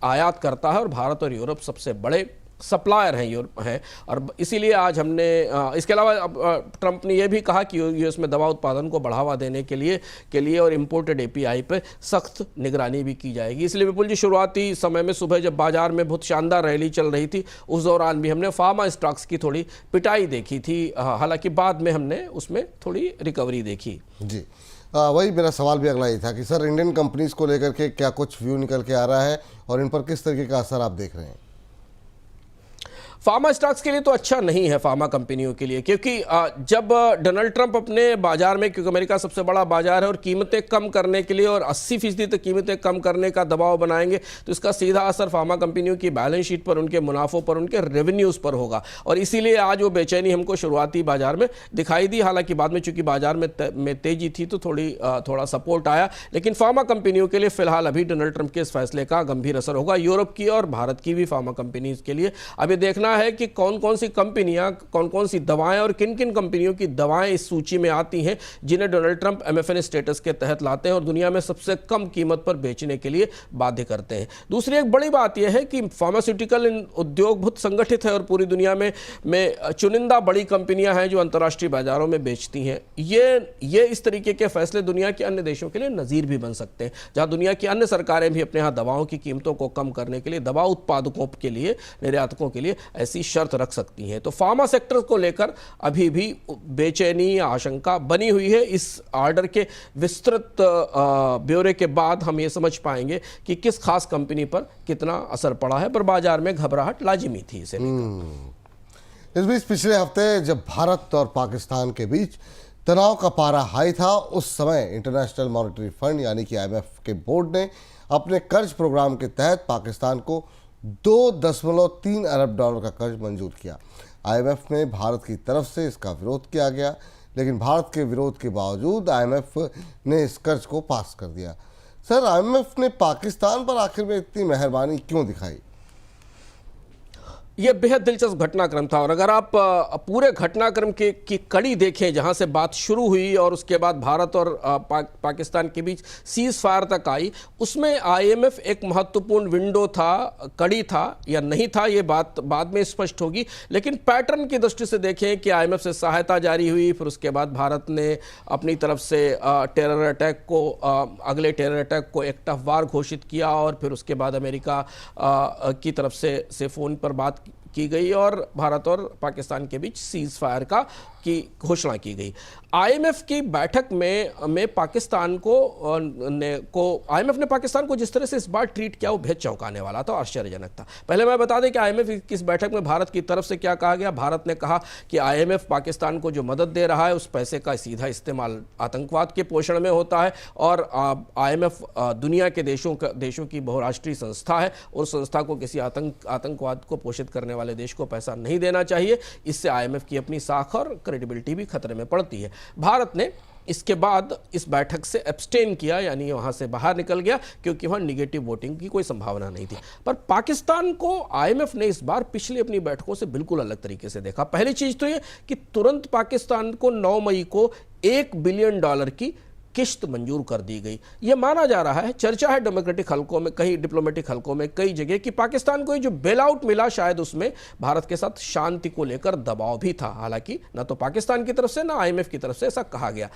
आयात करता है और भारत और यूरोप सबसे बड़े सप्लायर हैं यूरोप हैं। और इसीलिए आज हमने इसके अलावा ट्रंप ने यह भी कहा कि यूएस में दवा उत्पादन को बढ़ावा देने के लिए और इंपोर्टेड एपीआई पे सख्त निगरानी भी की जाएगी। इसलिए विपुल जी, शुरुआती समय में सुबह जब बाजार में बहुत शानदार रैली चल रही थी, उस दौरान भी हमने फार्मा स्टॉक्स की थोड़ी पिटाई देखी थी। हालांकि बाद में हमने उसमें थोड़ी रिकवरी देखी।
जी, वही मेरा सवाल भी अगला ही था कि सर, इंडियन कंपनीज को लेकर के क्या कुछ व्यू निकल के आ रहा है और इन पर किस तरीके का असर आप देख रहे हैं?
फार्मा स्टॉक्स के लिए तो अच्छा नहीं है, फार्मा कंपनियों के लिए, क्योंकि जब डोनाल्ड ट्रंप अपने बाजार में, क्योंकि अमेरिका सबसे बड़ा बाजार है और कीमतें कम करने के लिए और 80% तक कीमतें कम करने का दबाव बनाएंगे तो इसका सीधा असर फार्मा कंपनियों की बैलेंस शीट पर, उनके मुनाफों पर, उनके रेवेन्यूज पर होगा। और इसीलिए आज वो बेचैनी हमको शुरुआती बाजार में दिखाई दी। हालांकि बाद में चूंकि बाजार में तेजी थी तो थोड़ा सपोर्ट आया, लेकिन फार्मा कंपनियों के लिए फिलहाल अभी डोनाल्ड ट्रंप के इस फैसले का गंभीर असर होगा। यूरोप की और भारत की भी फार्मा कंपनीज के लिए अभी देखना है कि कौन कौन सी कंपनियां, कौन कौन सी दवाएं और किन किन कंपनियों की दवाएं इस सूची में आती हैं जिन्हें डोनाल्ड ट्रंप एमएफएन स्टेटस के तहत लाते हैं और दुनिया में सबसे कम कीमत पर बेचने के लिए बाध्य करते हैं। दूसरी एक बड़ी बात यह है कि फार्मास्यूटिकल उद्योग बहुत संगठित है और पूरी दुनिया में चुनिंदा बड़ी कंपनियां हैं जो अंतर्राष्ट्रीय बाजारों में बेचती हैं। ये इस तरीके के फैसले दुनिया के अन्य देशों के लिए नजीर भी बन सकते हैं, जहां दुनिया की अन्य सरकारें भी अपने यहाँ दवाओं की कीमतों को कम करने के लिए, दवा उत्पादकों के लिए, निर्यातकों के लिए ऐसी शर्त रख सकती हैं। तो फार्मा सेक्टर को लेकर अभी भी बेचैनी, आशंका बनी हुई है। इस ऑर्डर के विस्तृत ब्यौरे के बाद हम ये समझ पाएंगे कि किस खास कंपनी पर कितना असर पड़ा है, पर बाजार में घबराहट लाजिमी थी इसे लेकर।
इस बीच पिछले हफ्ते जब भारत और पाकिस्तान के बीच तनाव का पारा हाई था, उस समय इंटरनेशनल मॉनेटरी फंड यानी कि आईएमएफ के बोर्ड ने अपने कर्ज प्रोग्राम के तहत पाकिस्तान को $2.3 अरब का कर्ज मंजूर किया। आईएमएफ में भारत की तरफ से इसका विरोध किया गया, लेकिन भारत के विरोध के बावजूद आईएमएफ ने इस कर्ज को पास कर दिया। सर, आईएमएफ ने पाकिस्तान पर आखिर में इतनी मेहरबानी क्यों दिखाई?
यह बेहद दिलचस्प घटनाक्रम था और अगर आप पूरे घटनाक्रम की कड़ी देखें, जहां से बात शुरू हुई और उसके बाद भारत और पाकिस्तान के बीच सीज फायर तक आई, उसमें आईएमएफ एक महत्वपूर्ण विंडो था, कड़ी था या नहीं था, ये बात बाद में स्पष्ट होगी। लेकिन पैटर्न की दृष्टि से देखें कि आईएमएफ से सहायता जारी हुई, फिर उसके बाद भारत ने अपनी तरफ से अगले टेरर अटैक को एक्ट ऑफ वार घोषित किया और फिर उसके बाद अमेरिका की तरफ से फ़ोन पर बात की गई और भारत और पाकिस्तान के बीच सीज फायर की घोषणा की गई। आईएमएफ की बैठक में पाकिस्तान आईएमएफ ने पाकिस्तान को जिस तरह से इस बार ट्रीट किया वो बेहद चौंकाने वाला था, आश्चर्यजनक था। पहले मैं बता दें कि आईएमएफ की इस बैठक में भारत की तरफ से क्या कहा गया। भारत ने कहा कि आईएमएफ पाकिस्तान को जो मदद दे रहा है उस पैसे का सीधा इस्तेमाल आतंकवाद के पोषण में होता है और आईएमएफ दुनिया के देशों की बहुराष्ट्रीय संस्था है और संस्था को किसी आतंकवाद को पोषित करने वाले देश को पैसा नहीं देना चाहिए। इससे आईएमएफ की अपनी साख और क्रेडिबिलिटी भी खतरे में पड़ती है। भारत ने इसके बाद इस बैठक से एब्सटेन किया, यानी वहां से बाहर निकल गया क्योंकि वहां निगेटिव वोटिंग की कोई संभावना नहीं थी। पर पाकिस्तान को आईएमएफ ने इस बार पिछली अपनी बैठकों से बिल्कुल अलग तरीके से देखा। पहली चीज तो ये कि तुरंत पाकिस्तान को 9 मई को $1 बिलियन की किश्त मंजूर कर दी गई। यह माना जा रहा है, चर्चा है डेमोक्रेटिक हलकों में, कई डिप्लोमेटिक हलकों में, कई जगह कि पाकिस्तान को जो बेल आउट मिला शायद उसमें भारत के साथ शांति को लेकर दबाव भी था। हालांकि ना तो पाकिस्तान की तरफ से ना आईएमएफ की तरफ से ऐसा कहा गया।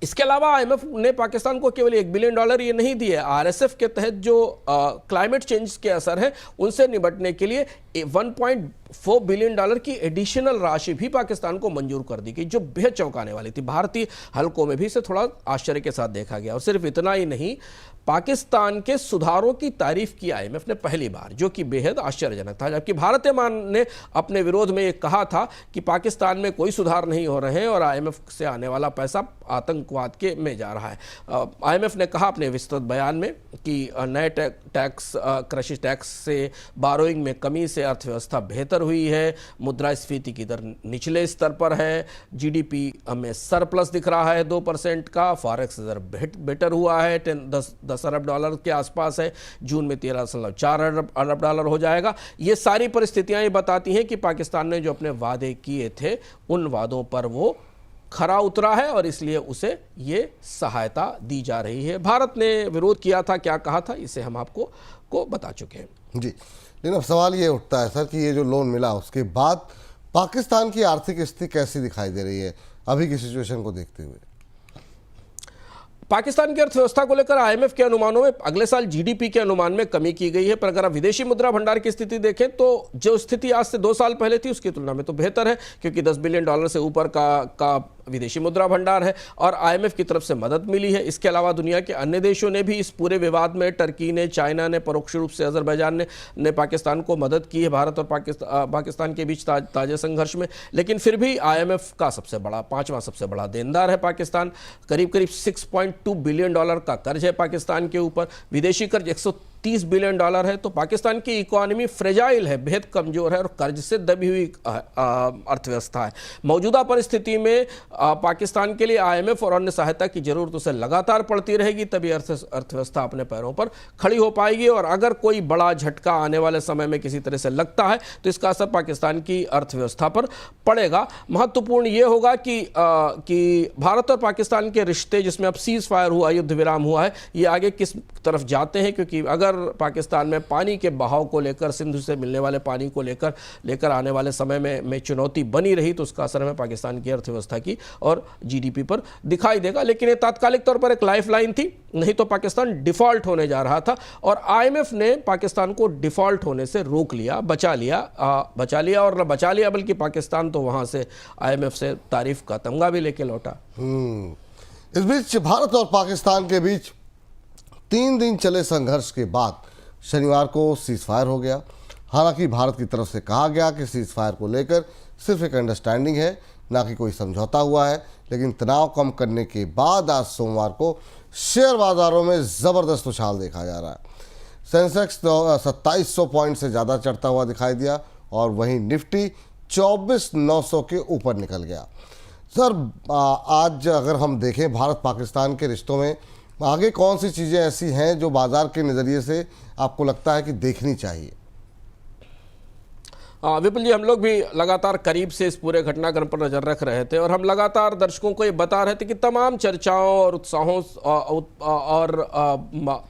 इसके अलावा आईएमएफ ने पाकिस्तान को केवल $1 बिलियन ये नहीं दिए, आरएसएफ के तहत जो क्लाइमेट चेंज के असर है उनसे निपटने के लिए $1.4 बिलियन की एडिशनल राशि भी पाकिस्तान को मंजूर कर दी गई, जो बेहद चौंकाने वाली थी। भारतीय हलकों में भी इसे थोड़ा आश्चर्य के साथ देखा गया। और सिर्फ इतना ही नहीं, पाकिस्तान के सुधारों की तारीफ की आईएमएफ ने पहली बार, जो कि बेहद आश्चर्यजनक था। जबकि भारतीय मान ने अपने विरोध में ये कहा था कि पाकिस्तान में कोई सुधार नहीं हो रहे हैं और आईएमएफ से आने वाला पैसा आतंकवाद के में जा रहा है। आईएमएफ ने कहा अपने विस्तृत बयान में कि नए टैक्स कृषि टैक्स से बारोइंग में कमी से अर्थव्यवस्था बेहतर हुई है, मुद्रास्फीति की दर निचले स्तर पर है, जीडीपी में सरप्लस दिख रहा है 2% का, फॉरेक्स दर बेटर हुआ है, 10 अरब डॉलर के आसपास है, जून में 13.4 अरब डॉलर हो जाएगा। ये सारी परिस्थितियां ये बताती हैं कि पाकिस्तान ने जो अपने वादे किए थे उन वादों पर वो खरा उतरा है और इसलिए उसे ये सहायता दी जा रही है। भारत ने विरोध किया था, क्या कहा था, इसे हम आपको बता चुके हैं
जी। लेकिन अब सवाल ये उठता है सर कि ये जो लोन मिला उसके बाद पाकिस्तान की आर्थिक स्थिति कैसी दिखाई दे रही है अभी की सिचुएशन को देखते हुए?
पाकिस्तान की अर्थव्यवस्था को लेकर आईएमएफ के अनुमानों में अगले साल जीडीपी के अनुमान में कमी की गई है। पर अगर आप विदेशी मुद्रा भंडार की स्थिति देखें तो जो स्थिति आज से 2 साल पहले थी उसकी तुलना में तो बेहतर है, क्योंकि $10 बिलियन से ऊपर का विदेशी मुद्रा भंडार है और आईएमएफ की तरफ से मदद मिली है। इसके अलावा दुनिया के अन्य देशों ने भी इस पूरे विवाद में, टर्की ने, चाइना ने, परोक्ष रूप से अजरबैजान ने पाकिस्तान को मदद की है भारत और पाकिस्तान के बीच ताजे संघर्ष में। लेकिन फिर भी आईएमएफ का पांचवां सबसे बड़ा देनदार है पाकिस्तान। करीब 6.2 बिलियन डॉलर का कर्ज है पाकिस्तान के ऊपर, विदेशी कर्ज $130 बिलियन है। तो पाकिस्तान की इकोनॉमी फ्रेजाइल है, बेहद कमजोर है और कर्ज से दबी हुई अर्थव्यवस्था है। मौजूदा परिस्थिति में पाकिस्तान के लिए आईएमएफ और अन्य सहायता की जरूरत उसे लगातार पड़ती रहेगी, तभी अर्थव्यवस्था अपने पैरों पर खड़ी हो पाएगी। और अगर कोई बड़ा झटका आने वाले समय में किसी तरह से लगता है तो इसका असर पाकिस्तान की अर्थव्यवस्था पर पड़ेगा। महत्वपूर्ण यह होगा कि भारत और पाकिस्तान के रिश्ते, जिसमें अब सीज फायर हुआ, युद्ध विराम हुआ है, ये आगे किस तरफ जाते हैं। क्योंकि अगर पाकिस्तान में पानी के बहाव को लेकर, सिंधु से मिलने वाले पानी को लेकर आने वाले समय में चुनौती बनी रही तो उसका असर हमें पाकिस्तान की अर्थव्यवस्था की और जीडीपी पर दिखाई देगा। लेकिन ये तात्कालिक तौर पर एक लाइफलाइन थी, नहीं तो पाकिस्तान डिफॉल्ट होने जा रहा था और आईएमएफ ने पाकिस्तान को डिफॉल्ट होने से रोक लिया, बचा लिया और न बचा लिया बल्कि पाकिस्तान तो वहां से आईएमएफ से तारीफ का तमगा भी लेके लौटा।
इस बीच भारत और पाकिस्तान के बीच 3 दिन चले संघर्ष के बाद शनिवार को सीज फायर हो गया। हालांकि भारत की तरफ से कहा गया कि सीज फायर को लेकर सिर्फ एक अंडरस्टैंडिंग है, ना कि कोई समझौता हुआ है। लेकिन तनाव कम करने के बाद आज सोमवार को शेयर बाजारों में ज़बरदस्त उछाल देखा जा रहा है। सेंसेक्स 2700 पॉइंट से ज़्यादा चढ़ता हुआ दिखाई दिया और वहीं निफ्टी 24,900 के ऊपर निकल गया। सर, आज अगर हम देखें भारत पाकिस्तान के रिश्तों में आगे कौन सी चीज़ें ऐसी हैं जो बाजार के नज़रिए से आपको लगता है कि देखनी चाहिए?
विपुल जी, हम लोग भी लगातार करीब से इस पूरे घटनाक्रम पर नजर रख रहे थे और हम लगातार दर्शकों को ये बता रहे थे कि तमाम चर्चाओं और उत्साहों और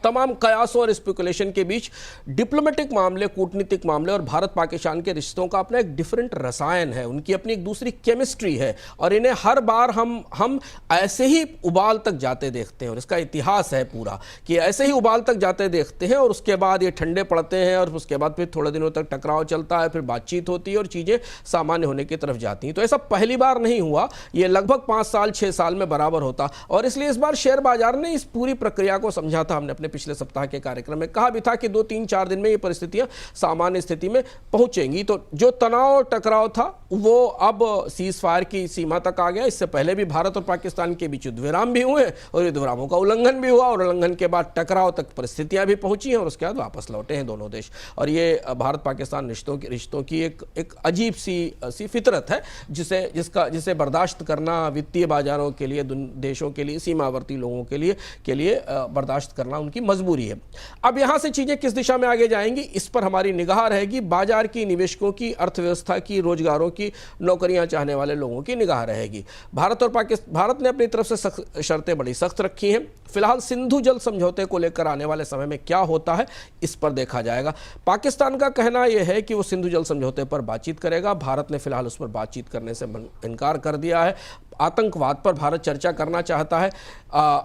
तमाम कयासों और स्पेकुलेशन के बीच डिप्लोमेटिक मामले, कूटनीतिक मामले और भारत पाकिस्तान के रिश्तों का अपना एक डिफरेंट रसायन है, उनकी अपनी एक दूसरी केमिस्ट्री है और इन्हें हर बार हम ऐसे ही उबाल तक जाते देखते हैं। और इसका इतिहास है पूरा कि ऐसे ही उबाल तक जाते देखते हैं और उसके बाद ये ठंडे पड़ते हैं और उसके बाद फिर थोड़े दिनों तक टकराव चलता है, फिर बातचीत होती है और चीजें सामान्य होने की तरफ जाती हैं। तो ऐसा पहली बार नहीं हुआ, ये लगभग 5 साल 6 साल में बराबर होता और इसलिए इस बार शेयर बाजार ने इस पूरी प्रक्रिया को समझा था। हमने अपने पिछले सप्ताह के कार्यक्रम में कहा भी था कि 2-3-4 दिन में ये परिस्थितियां सामान्य स्थिति में पहुंचेंगी। तो जो तनाव टकराव था वो अब सीज फायर की सीमा तक आ गया। इससे पहले भी भारत और पाकिस्तान के बीच युद्ध विराम भी हुए और युद्ध विरामों का उल्लंघन भी हुआ और उल्लंघन के बाद टकराव तक परिस्थितियां भी पहुंची हैं और उसके बाद वापस लौटे हैं दोनों देश। और ये भारत पाकिस्तान रिश्तों की एक अजीब सी फितरत है जिसे बर्दाश्त करना वित्तीय बाजारों के लिए, देशों के लिए, सीमावर्ती लोगों के लिए बर्दाश्त करना उनकी मजबूरी है। अब यहां से चीजें किस दिशा में आगे जाएंगी इस पर हमारी निगाह रहेगी। बाजार की, निवेशकों की, अर्थव्यवस्था की, रोजगारों की, नौकरियां चाहने वाले लोगों की निगाह रहेगी। भारत ने अपनी तरफ से शर्तें बड़ी सख्त रखी हैं। फिलहाल सिंधु जल समझौते को लेकर आने वाले समय में क्या होता है इस पर देखा जाएगा। पाकिस्तान का कहना यह है कि वो सिंधु जल समझौते पर बातचीत करेगा। भारत ने फिलहाल उस पर बातचीत करने से इनकार कर दिया है। आतंकवाद पर भारत चर्चा करना चाहता है।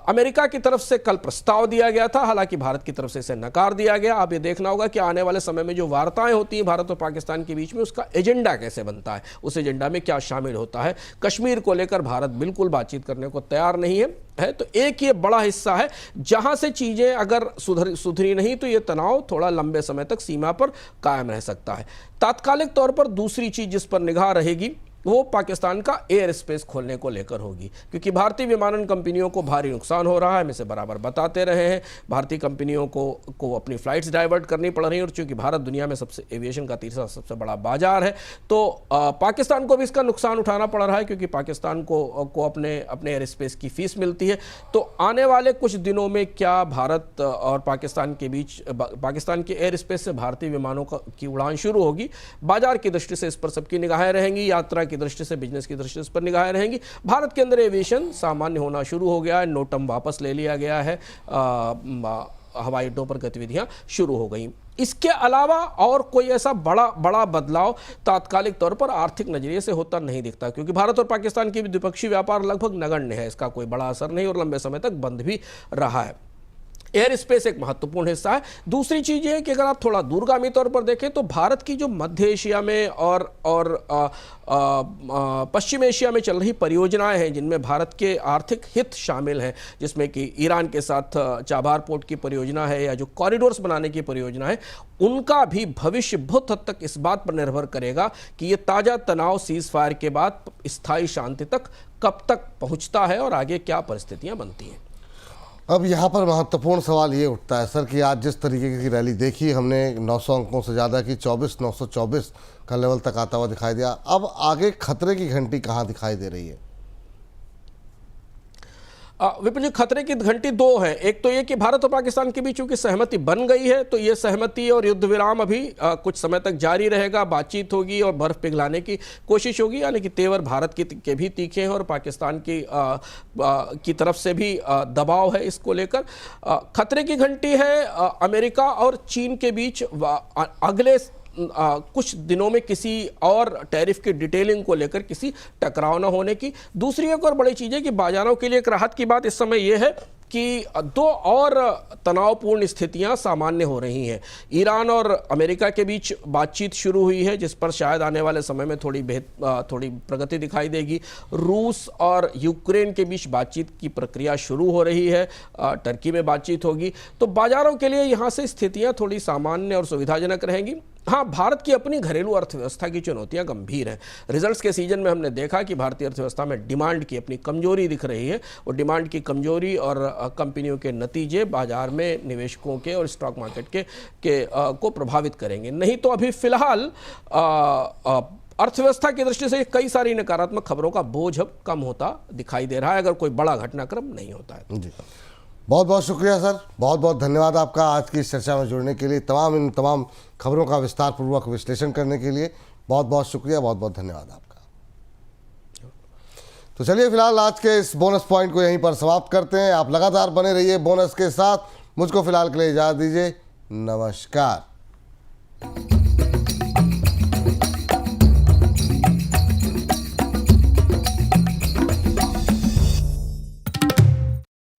अमेरिका की तरफ से कल प्रस्ताव दिया गया था, हालांकि भारत की तरफ से इसे नकार दिया गया। अब ये देखना होगा कि आने वाले समय में जो वार्ताएं होती हैं भारत और पाकिस्तान के बीच में, उसका एजेंडा कैसे बनता है, उस एजेंडा में क्या शामिल होता है। कश्मीर को लेकर भारत बिल्कुल बातचीत करने को तैयार नहीं है तो एक ये बड़ा हिस्सा है जहां से चीजें अगर सुधरी नहीं तो ये तनाव थोड़ा लंबे समय तक सीमा पर कायम रह सकता है। तात्कालिक तौर पर दूसरी चीज जिस पर निगाह रहेगी वो पाकिस्तान का एयर स्पेस खोलने को लेकर होगी, क्योंकि भारतीय विमानन कंपनियों को भारी नुकसान हो रहा है। हम इसे बराबर बताते रहे हैं। भारतीय कंपनियों को अपनी फ्लाइट्स डाइवर्ट करनी पड़ रही है, और चूंकि भारत दुनिया में सबसे एविएशन का तीसरा सबसे बड़ा बाजार है, तो पाकिस्तान को भी इसका नुकसान उठाना पड़ रहा है, क्योंकि पाकिस्तान को अपने एयर स्पेस की फीस मिलती है। तो आने वाले कुछ दिनों में क्या भारत और पाकिस्तान के बीच, पाकिस्तान के एयर स्पेस से भारतीय विमानों की उड़ान शुरू होगी, बाजार की दृष्टि से इस पर सबकी निगाहें रहेंगी, यात्रा की दृष्टि से, बिजनेस की दृष्टि से इस पर निगाहें रहेंगी। भारत के अंदर एविएशन सामान्य होना शुरू हो गया है, नोटम वापस ले लिया गया है, हवाई अड्डों पर गतिविधियां शुरू हो गई। इसके अलावा और कोई ऐसा बड़ा बदलाव तात्कालिक तौर पर आर्थिक नजरिए से होता नहीं दिखता, क्योंकि भारत और पाकिस्तान की द्विपक्षीय व्यापार लगभग नगण्य है, इसका कोई बड़ा असर नहीं और लंबे समय तक बंद भी रहा है। एयर स्पेस एक महत्वपूर्ण हिस्सा है। दूसरी चीज ये है कि अगर आप थोड़ा दूरगामी तौर पर देखें तो भारत की जो मध्य एशिया में और पश्चिम एशिया में चल रही परियोजनाएं हैं, जिनमें भारत के आर्थिक हित शामिल हैं, जिसमें कि ईरान के साथ चाबार पोर्ट की परियोजना है या जो कॉरिडोर्स बनाने की परियोजना है, उनका भी भविष्य बहुत हद तक इस बात पर निर्भर करेगा कि ये ताज़ा तनाव सीज फायर के बाद स्थायी शांति तक कब तक पहुंचता है और आगे क्या परिस्थितियां बनती हैं।
अब यहाँ पर महत्वपूर्ण सवाल ये उठता है सर कि आज जिस तरीके की रैली देखी हमने, 900 अंकों से ज़्यादा की, 924 का लेवल तक आता हुआ दिखाई दिया। अब आगे खतरे की घंटी कहाँ दिखाई दे रही है?
विपिन जी, खतरे की घंटी दो है। एक तो ये कि भारत और पाकिस्तान के बीच चूंकि सहमति बन गई है, तो ये सहमति और युद्ध विराम अभी कुछ समय तक जारी रहेगा, बातचीत होगी और बर्फ पिघलाने की कोशिश होगी, यानी कि तेवर भारत के भी तीखे हैं और पाकिस्तान की तरफ से भी दबाव है इसको लेकर। खतरे की घंटी है अमेरिका और चीन के बीच अगले कुछ दिनों में किसी और टैरिफ की डिटेलिंग को लेकर किसी टकराव न होने की। दूसरी एक और बड़ी चीज़ है कि बाजारों के लिए एक राहत की बात इस समय यह है कि दो और तनावपूर्ण स्थितियां सामान्य हो रही हैं। ईरान और अमेरिका के बीच बातचीत शुरू हुई है, जिस पर शायद आने वाले समय में थोड़ी प्रगति दिखाई देगी। रूस और यूक्रेन के बीच बातचीत की प्रक्रिया शुरू हो रही है, टर्की में बातचीत होगी। तो बाजारों के लिए यहाँ से स्थितियाँ थोड़ी सामान्य और सुविधाजनक रहेंगी। हाँ, भारत की अपनी घरेलू अर्थव्यवस्था की चुनौतियां गंभीर हैं। रिजल्ट्स के सीजन में हमने देखा कि भारतीय अर्थव्यवस्था में डिमांड की अपनी कमजोरी दिख रही है। वो डिमांड की कमजोरी और कंपनियों के नतीजे बाजार में निवेशकों के और स्टॉक मार्केट को प्रभावित करेंगे। नहीं तो अभी फिलहाल अर्थव्यवस्था की दृष्टि से कई सारी नकारात्मक खबरों का बोझ अब कम होता दिखाई दे रहा है, अगर कोई बड़ा घटनाक्रम नहीं होता है।
जी, बहुत बहुत शुक्रिया सर, बहुत बहुत धन्यवाद आपका आज की इस चर्चा में जुड़ने के लिए, इन तमाम खबरों का विस्तार पूर्वक विश्लेषण करने के लिए बहुत बहुत शुक्रिया, बहुत बहुत धन्यवाद आपका। तो चलिए फिलहाल आज के इस बोनस पॉइंट को यहीं पर समाप्त करते हैं। आप लगातार बने रहिए बोनस के साथ। मुझको फिलहाल के लिए इजाज़त दीजिए। नमस्कार।